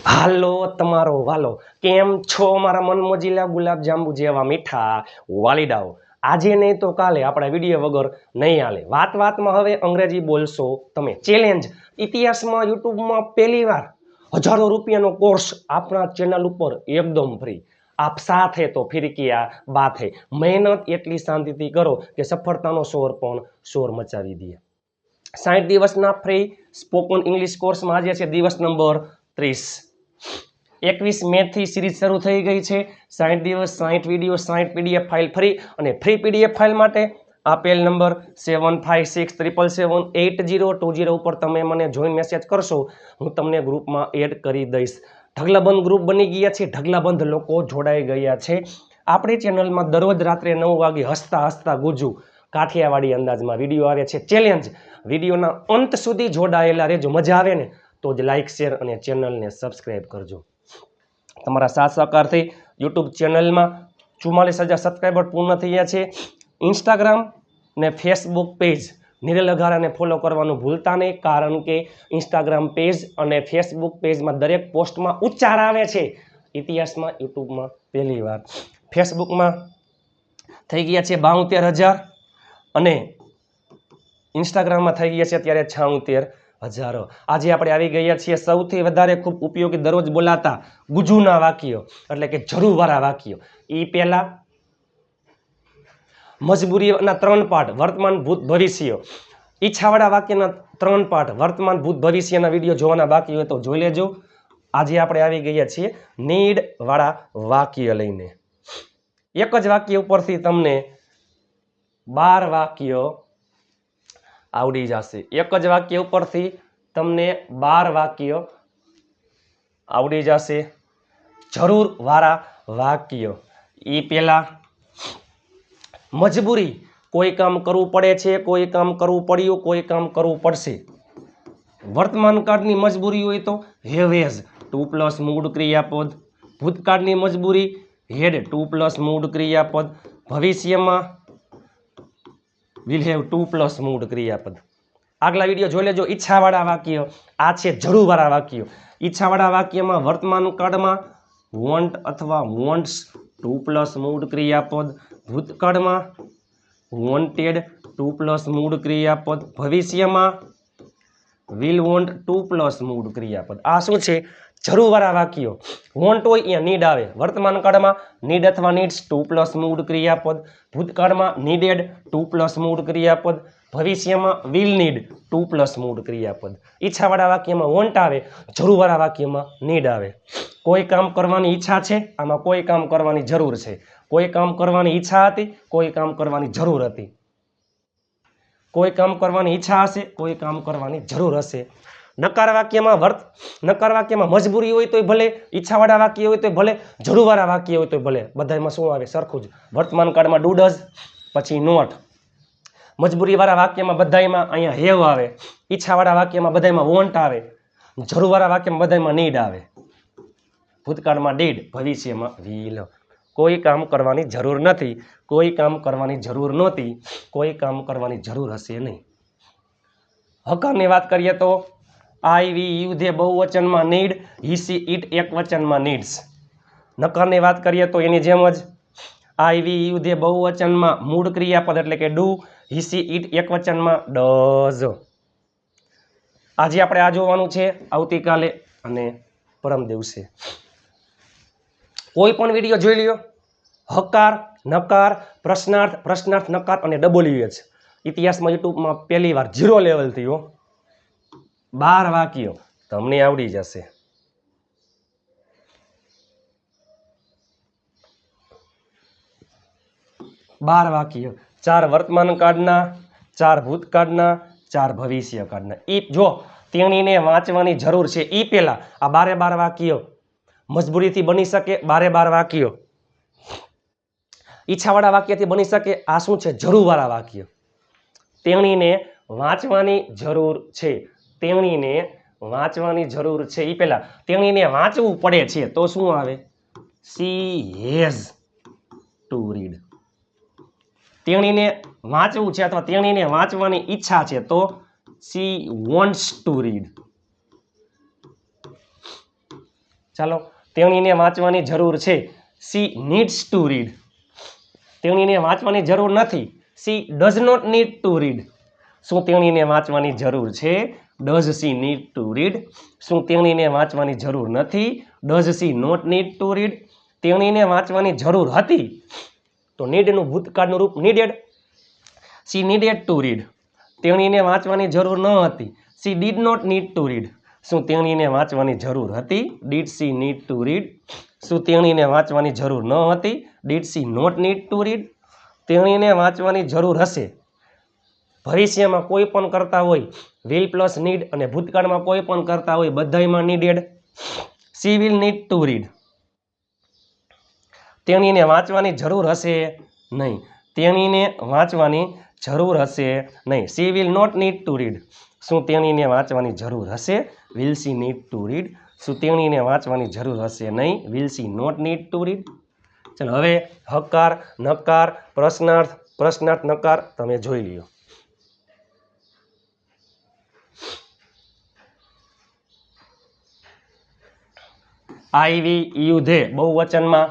હાલો તમારો વાલો કેમ છો મારા મનમોજીલા ગુલાબ જાંબુ જેવા મીઠા વાલીડાઓ આજે નહીં તો કાલે આપણા વિડીયો વગર નહીં હાલે વાતમાં હવે અંગ્રેજી બોલશો તમે ચેલેન્જ ઇતિહાસમાં યુટ્યુબમાં પહેલીવાર હજારો રૂપિયાનો કોર્સ આપણા ચેનલ ઉપર એકદમ ફ્રી આપ સાથ હે તો ફિર કિયા બાત હે મહેનત એટલી શાંતિથી કરો કે સફળતાનો શોર પણ શોર મચાવી દે 60 દિવસના ફ્રી સ્પોકન ઇંગ્લિશ કોર્સમાં આજે છે દિવસ નંબર 30 21 મે થી સિરીઝ શરૂ થઈ ગઈ છે 60 દિવસ 60 વિડીયો 60 પીડીએફ ફાઇલ ફ્રી અને ફ્રી પીડીએફ ફાઇલ માટે આપેલ નંબર 7567778020 ઉપર તમે મને જોઈન મેસેજ કરશો હું તમને ગ્રુપમાં એડ કરી દઈશ ઢગલાબંધ ગ્રુપ બની ગયા છે ઢગલાબંધ લોકો જોડાઈ ગયા છે આપણી ચેનલમાં દરરોજ રાત્રે 9 વાગે હસતા હસતા ગુજુ કાઠિયાવાડી અંદાજમાં વિડીયો આવે છે ચેલેન્જ વિડીયોના અંત સુધી જોડાયેલા રહેજો મજા આવે ને તો જ લાઇક શેર અને ચેનલને સબસ્ક્રાઇબ કરજો તમારા સાથ સહકારથી યુટ્યુબ ચેનલમાં 44,000 સબસ્ક્રાઈબર પૂર્ણ થઈ ગયા છે ઇન્સ્ટાગ્રામ ને ફેસબુક પેજ નિરેલ અઘારાને ફોલો કરવાનું ભૂલતા નહીં કારણ કે ઇન્સ્ટાગ્રામ પેજ અને ફેસબુક પેજમાં દરેક પોસ્ટમાં ઉચ્ચાર આવે છે ઇતિહાસમાં યુટ્યુબમાં પહેલીવાર ફેસબુકમાં થઈ ગયા છે 72,000 અને ઇન્સ્ટાગ્રામમાં થઈ ગયા છે અત્યારે 76,000 આજે આપણે આવી ગયા છીએ સૌથી વધારે ખૂબ ઉપયોગી દરરોજ બોલાતા ગુજુના વાક્યો એટલે કે જરૂરવાળા વાક્યો એ પહેલા મજબૂરીના 3 પાઠ વર્તમાન ભૂત ભવિષ્ય ઈચ્છાવાળા વાક્યના 3 પાઠ વર્તમાન ભૂત ભવિષ્યના વિડીયો જોવાના બાકી હોય તો જોઈ લેજો આજે આપણે આવી ગયા છીએ નીડ વાળા વાક્ય લઈને એક જ વાક્ય ઉપરથી તમને 12 વાક્યો આવડી જશે એક જ વાક્ય ઉપરથી તમને 12 વાક્યો આવડી જશે જરૂર વાળા વાક્ય એ પહેલા મજબૂરી કોઈ કામ કરવું પડે છે કોઈ કામ કરવું પડ્યું કોઈ કામ કરવું પડશે વર્તમાન કાળની મજબૂરી હોય તો હેવ હેઝ 2+ મૂળ ક્રિયાપદ ભૂતકાળની મજબૂરી હેડ 2+ મૂળ ક્રિયાપદ ભવિષ્યમાં will have 2+ મૂળ ક્રિયાપદ આગલા વિડીયો જોઈ લેજો ઈચ્છાવાળા વાક્ય આ છે જરૂરવાળા વાક્યો ઈચ્છાવાળા વાક્યમાં વર્તમાન કાળમાં વોન્ટ અથવા વોન્ટ્સ 2+ મૂળ ક્રિયાપદ ભૂતકાળમાં વોન્ટેડ 2+ મૂળ ક્રિયાપદ ભવિષ્યમાં will want 2+ મૂળ ક્રિયાપદ આ શું છે જરૂરવાળા વાક્યો વોન્ટ હોય અહીંયા નીડ આવે વર્તમાન કાળમાં નીડ અથવા નીડ્સ 2+ મૂળ ક્રિયાપદ ભૂતકાળમાં નીડેડ 2+ મૂળ ક્રિયાપદ ભવિષ્યમાં વિલ નીડ 2+ મૂળ ક્રિયાપદ ઈચ્છાવાળા વાક્યમાં વોન્ટ આવે જરૂરવાળા વાક્યમાં નીડ આવે કોઈ કામ કરવાની ઈચ્છા છે આમાં કોઈ કામ કરવાની જરૂર છે કોઈ કામ કરવાની ઈચ્છા હતી કોઈ કામ કરવાની જરૂર હતી કોઈ કામ કરવાની ઈચ્છા હશે કોઈ કામ કરવાની જરૂર હશે નકાર વાક્યમાં મજબૂરી હોય તોય ભલે ઈચ્છાવાળા વાક્ય હોય તોય ભલે જરૂરવાળા વાક્ય હોય તોય ભલે બધામાં શું આવે સરખું જ વર્તમાન કાળમાં ડુ ડઝ પછી નોટ મજબૂરીવાળા વાક્યમાં બધામાં અહીંયા હેવ આવે ઈચ્છાવાળા વાક્યમાં બધામાં વોન્ટ આવે જરૂરવાળા વાક્યમાં બધામાં નીડ આવે ભૂતકાળમાં ડીડ ભવિષ્યમાં વિલ કોઈ કામ કરવાની જરૂર નથી કોઈ કામ કરવાની જરૂર નહોતી કોઈ કામ કરવાની જરૂર હશે નહીં હકારની વાત કરીએ તો આઈ વી યુ ધે બહુવચનમાં નીડ હી સી ઇટ એકવચનમાં નીડ્સ નકારની વાત કરીએ તો એની જેમ જ આઈ વી યુ ધે બહુવચનમાં મૂળ ક્રિયાપદ એટલે કે ડુ હી સી ઇટ એકવચનમાં ડઝ આજે આપણે આ જોવાનું છે આવતીકાલે અને પરમ દિવસે કોઈ પણ વિડીયો જોઈ લ્યો હકાર નકાર પ્રશ્નાર્થ નકાર અને WH ઇતિહાસમાં યુટ્યુબમાં પહેલીવાર 0 લેવલથી 12 વાક્યો તમને આવડી જશે 12 વાક્યો 4 વર્તમાન કાળના 4 ભૂતકાળના 4 ભવિષ્ય કાળના એ જો તેણીને વાંચવાની જરૂર છે એ પહેલા આ 12 વાક્યો મજબૂરીથી બની શકે 12 વાક્યો ઈચ્છાવાળા વાક્યથી બની શકે આ શું છે જરૂરવાળા વાક્ય તેણીને વાંચવાની જરૂર છે તેણીને વાંચવાની જરૂર છે એ પહેલા તેણીને વાંચવું પડે છે તો શું આવે સી હેઝ ટુ રીડ તેણીને વાંચવું છે અથવા તેણીને વાંચવાની ઈચ્છા છે તો she wants to read ચાલો, તેણીને વાંચવાની જરૂર છે. She needs to read. તેણીને વાંચવાની જરૂર નથી. She does not need to read. શું તેણીને વાંચવાની જરૂર છે? Does she need to read. શું તેણીને વાંચવાની જરૂર નથી? Does she not need to read. તેણીને વાંચવાની જરૂર હતી. તો નીડનું ભૂતકાળનું રૂપ needed. She needed to read. તેણીને વાંચવાની જરૂર ન હતી. She did not need to read. શું તેણીને વાંચવાની જરૂર હતી? Did C need to read. શું તેણીને વાંચવાની જરૂર ન હતી? Did she not need to read. તેણીને વાંચવાની જરૂર હશે. ભવિષ્યમાં કોઈ પણ કરતા હોય વિલ પ્લસ નીડ અને ભૂતકાળમાં કોઈ પણ કરતા હોય બધાયમાં needed. She will need to read. તેણીને વાંચવાની જરૂર હશે નહીં. તેણીને વાંચવાની જરૂર હશે નહીં. She will not need to read. શું તેણીને વાંચવાની જરૂર હશે? Will she need to read. શું તેણીને વાંચવાની જરૂર હશે નહીં? Will she not need to read. ચાલો, હવે હકાર, નકાર, પ્રશ્નાર્થ, પ્રશ્નાર્થ નકાર તમે જોઈ લ્યો. આઈ, વી, યુ, ધે બહુવચનમાં,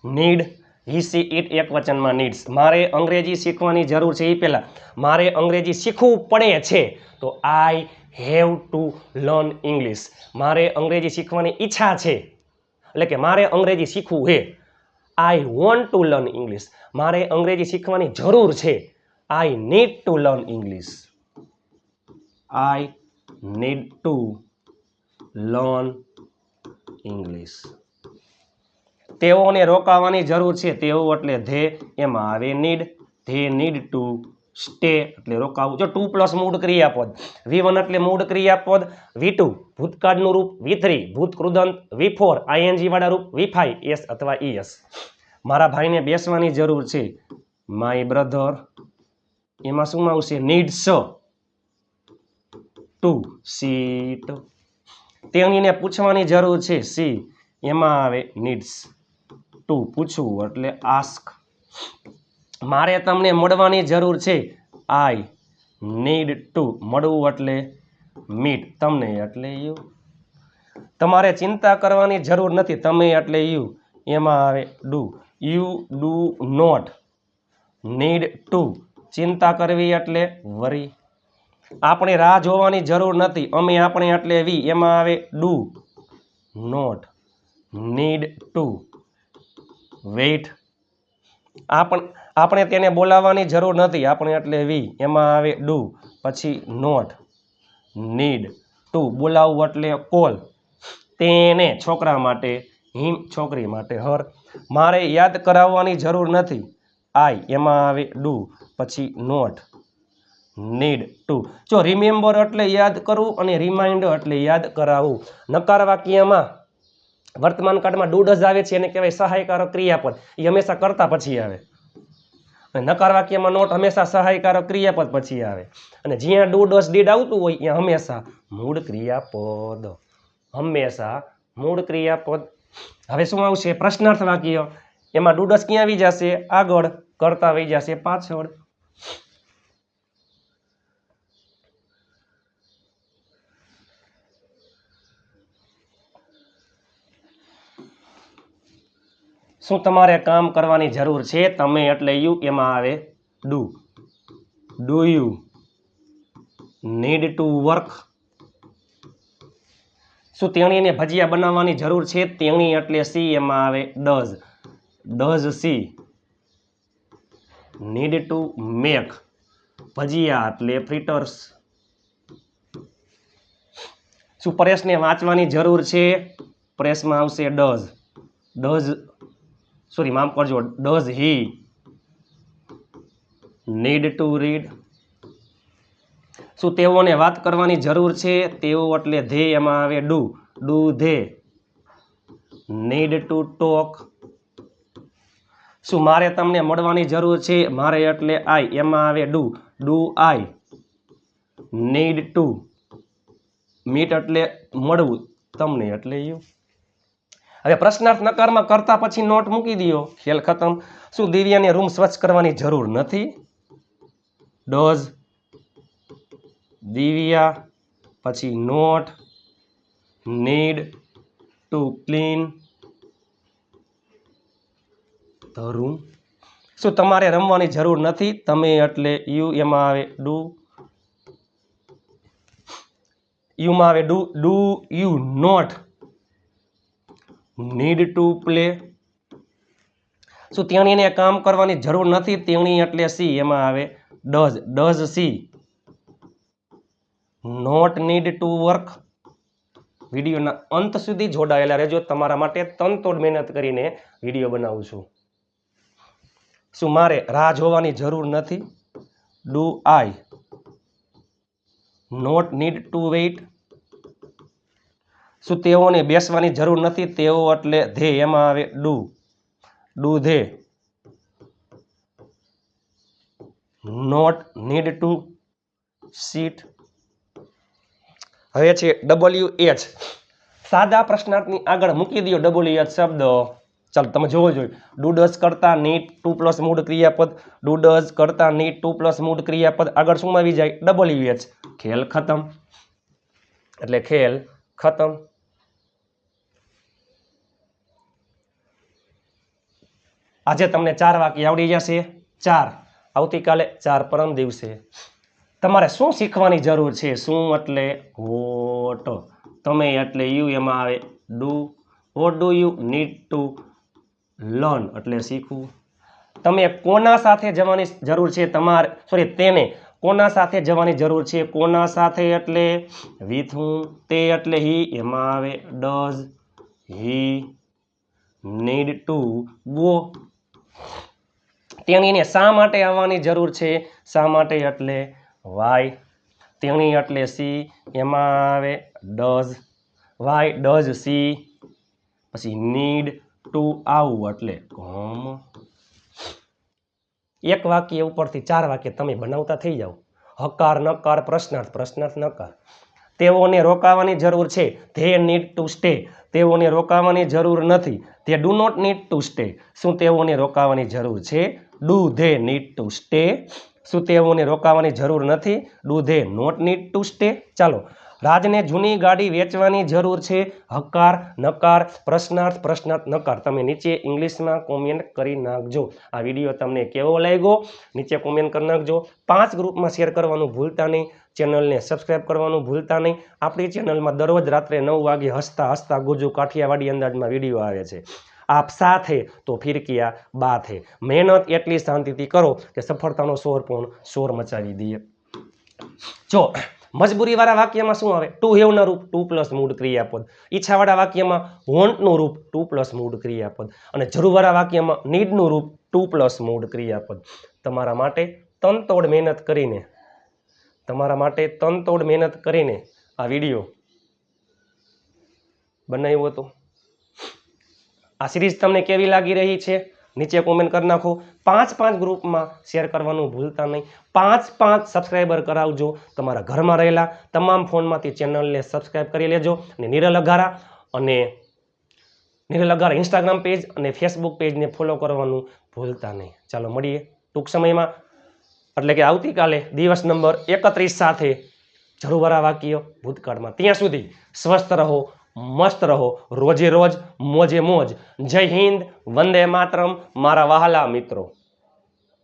નીડ, હી, સી, ઇટ એક વચનમાં નીડ્સ. મારે અંગ્રેજી શીખવાની જરૂર છે. એ પહેલાં મારે અંગ્રેજી શીખવું પડે છે. તો I have to learn English. મારે અંગ્રેજી શીખવાની ઈચ્છા છે, એટલે કે મારે અંગ્રેજી શીખવું છે. I want to learn English. મારે અંગ્રેજી શીખવાની જરૂર છે. I need to learn English. I need to learn English. તેઓને રોકાવાની જરૂર છે. તેઓ એટલે ધે, એમાં આવે need. They need to stay એટલે રોકાવું. જો 2 પ્લસ મૂળ ક્રિયાપદ. V1 એટલે મૂળ ક્રિયાપદ. V2 ભૂતકાળનું રૂપ. V3 ભૂત કૃદંત. V4 આઈએનજી વાળા રૂપ. V5 એસ અથવા ઈએસ. મારા ભાઈને બેસવાની જરૂર છે. માય બ્રધર, એમાં શું આવશે? Needs two seat. તેણીને પૂછવાની જરૂર છે. સી, એમાં આવે નીડ્સ ટુ પૂછવું એટલે આસ્ક. મારે તમને મળવાની જરૂર છે. આઈ નીડ ટુ મળવું એટલે મીટ. તમને એટલે યુ. તમારે ચિંતા કરવાની જરૂર નથી. તમે એટલે યુ, એમાં આવે do. You do not need to ચિંતા કરવી એટલે વરી. આપણે રાહ જોવાની જરૂર નથી. અમે આપણે એટલે વી, એમાં આવે do not need to wait. આપણે તેને બોલાવવાની જરૂર નથી. આપણે એટલે વી, એમાં આવે ડુ પછી નોટ નીડ ટુ બોલાવવું એટલે કોલ. તેને છોકરા માટે, હિમ છોકરી માટે, હર. મારે યાદ કરાવવાની જરૂર નથી. આઈ, એમાં આવે ડુ પછી નોટ નીડ ટુ. જો રિમેમ્બર એટલે યાદ કરવું અને રિમાઇન્ડર એટલે યાદ કરાવવું. નકાર વાક્યમાં વર્તમાન કાળમાં ડુ ડઝ આવે છે, એને કહેવાય સહાયકારક ક્રિયાપદ. એ હંમેશા કરતા પછી આવે. અને નકાર વાક્યમાં નોટ હંમેશા સહાયકારક ક્રિયાપદ પછી આવે. અને જ્યાં ડુ ડઝ ડીડ આવતું હોય ત્યાં હંમેશા મૂળ ક્રિયાપદ. હંમેશા મૂળ ક્રિયાપદ. હવે શું આવશે? પ્રશ્નાર્થ વાક્ય. એમાં ડુ ડઝ ક્યાં આવી જશે? આગળ. કરતા આવી જશે પાછળ. શું તમારે કામ કરવાની જરૂર છે? તમે એટલે યુ, એમાં આવે do. Do you need to work? શું તેણીને ભજીયા બનાવવાની જરૂર છે? તેણી એટલે સી, એમાં આવે does. Does she need to make bhajiya એટલે ફ્રીટર્સ? શું પરેશને વાંચવાની જરૂર છે? પરેશમાં આવશે ડઝ. ડઝ સોરી માફ કરજો, does he need to read? શું તેઓને વાત કરવાની જરૂર છે? તેઓ એટલે ધે, એમાં આવે do. Do they need to talk? શું મારે તમને મળવાની જરૂર છે? મારે એટલે આઈ, એમાં આવે do. Do I need to meet એટલે મળવું. તમને એટલે યુ. હવે પ્રશ્નાર્થ નકારમાં કરતા પછી નોટ મૂકી દો. ખેલ ખતમ. શું દિવ્યાને રૂમ સ્વચ્છ કરવાની જરૂર નથી? ડઝ દિવ્યા પછી not need to clean the room. શું તમારે રમવાની જરૂર નથી? તમે એટલે યુ, એમાં આવે ડુ, યુમાં આવે do you not need to play? શું તેણીને કામ કરવાની જરૂર નથી? તેણી એટલે સી, એમાં આવે does she not need to work? વિડીયોના અંત સુધી જોડાયેલા રહેજો, તમારા માટે તનતોડ મહેનત કરીને વિડીયો બનાવું છું. શું મારે રાહ જોવાની જરૂર નથી? Do I not need to wait? શું તેઓને બેસવાની જરૂર નથી? તેઓ એટલે ધે, એમાં આવે do they not need to sit? હવે છે WH. સાદા પ્રશ્નાર્થની આગળ મૂકી દો WH શબ્દ. ચાલો તમે જોવો જોઈએ. ડુ ડઝ કરતા નીડ ટુ પ્લસ મૂળ ક્રિયાપદ, ડુ ડઝ કરતા નીડ ટુ પ્લસ મૂળ ક્રિયાપદ આગળ શું આવી જાય? WH. ખેલ ખતમ, એટલે ખેલ ખતમ. આજે તમને 4 વાક્ય આવડી જશે. 4 આવતીકાલે, 4 પરમ દિવસે. તમારે શું શીખવાની જરૂર છે? શું એટલે વોટ, તમે એટલે યુ, એમાં આવે do. What do you need to learn એટલે શીખવું. તમે કોના સાથે જવાની જરૂર છે? તેને કોના સાથે જવાની જરૂર છે? કોના સાથે એટલે વિથ હું. તે એટલે હી, એમાં આવે does he need to go? તેણીને શા માટે આવવાની જરૂર છે? શા માટે એટલે વાય. તેણી એટલે સી, એમાં આવે ડઝ. વાય ડઝ સી પછી નીડ ટુ આવું એટલે કમ. એક વાક્ય ઉપરથી 4 વાક્ય તમે બનાવતા થઈ જાઓ. હકાર નકાર પ્રશ્નાર્થ, પ્રશ્નાર્થ નકાર. તેઓને રોકાવાની જરૂર છે. They need to stay. તેઓને રોકાવાની જરૂર નથી. They do not need to stay. શું તેઓને રોકાવાની જરૂર છે? Do they need to stay? શું તેઓને રોકાવાની જરૂર નથી? Do they not need to stay? ચાલો. રાજને જૂની ગાડી વેચવાની જરૂર છે. હકાર નકાર પ્રશ્નાર્થ, પ્રશ્નાર્થ નકાર. તમે નીચે ઇંગ્લિશમાં કોમેન્ટ કરી નાખજો. આ વિડીયો તમને કેવો લાગ્યો નીચે કોમેન્ટ કરી નાખજો. 5 ગ્રુપમાં શેર કરવાનું ભૂલતા નહીં. ચેનલને સબસ્ક્રાઇબ કરવાનું ભૂલતા નહીં. આપણી ચેનલમાં દરરોજ રાત્રે 9 વાગે હસતા હસતા ગુજુ કાઠિયાવાડી અંદાજમાં વિડીયો આવે છે. આપ સાથે તો ફિર કિયા બાત હે. મહેનત એટલી શાંતિથી કરો કે સફળતાનો શોર મચાવી દઈએ. જો મજબૂરીવાળા વાક્યમાં શું આવે? ટુ હેવના રૂપ ટુ પ્લસ મૂળ ક્રિયાપદ. ઈચ્છાવાળા વાક્યમાં વોન્ટનું રૂપ ટુ પ્લસ મૂળ ક્રિયાપદ. અને જરૂરવાળા વાક્યમાં નીડનું રૂપ ટુ પ્લસ મૂળ ક્રિયાપદ. તમારા માટે તનતોડ મહેનત કરીને આ વિડીયો બનાવ્યો હતો. આ સિરીઝ તમને કેવી લાગી રહી છે? નીચે કોમેન્ટ કરી નાખો. 5 ગ્રુપમાં શેર કરવાનું ભૂલતા નહીં. 5 સબસ્ક્રાઈબર કરાવજો. તમારા ઘરમાં રહેલા તમામ ફોનમાંથી ચેનલને સબસ્ક્રાઈબ કરી લેજો. અને નિરલ અઘારા ઇન્સ્ટાગ્રામ પેજ અને ફેસબુક પેજને ફોલો કરવાનું ભૂલતા નહીં. ચાલો મળીએ ટૂંક સમયમાં, એટલે કે આવતીકાલે દિવસ નંબર 31 સાથે જરૂરવાળા વાક્ય ભૂતકાળમાં. ત્યાં સુધી સ્વસ્થ રહો, મસ્ત રહો, રોજે રોજ મોજે મોજ. જય હિન્દ, વંદે માતરમ મારા વહાલા મિત્રો.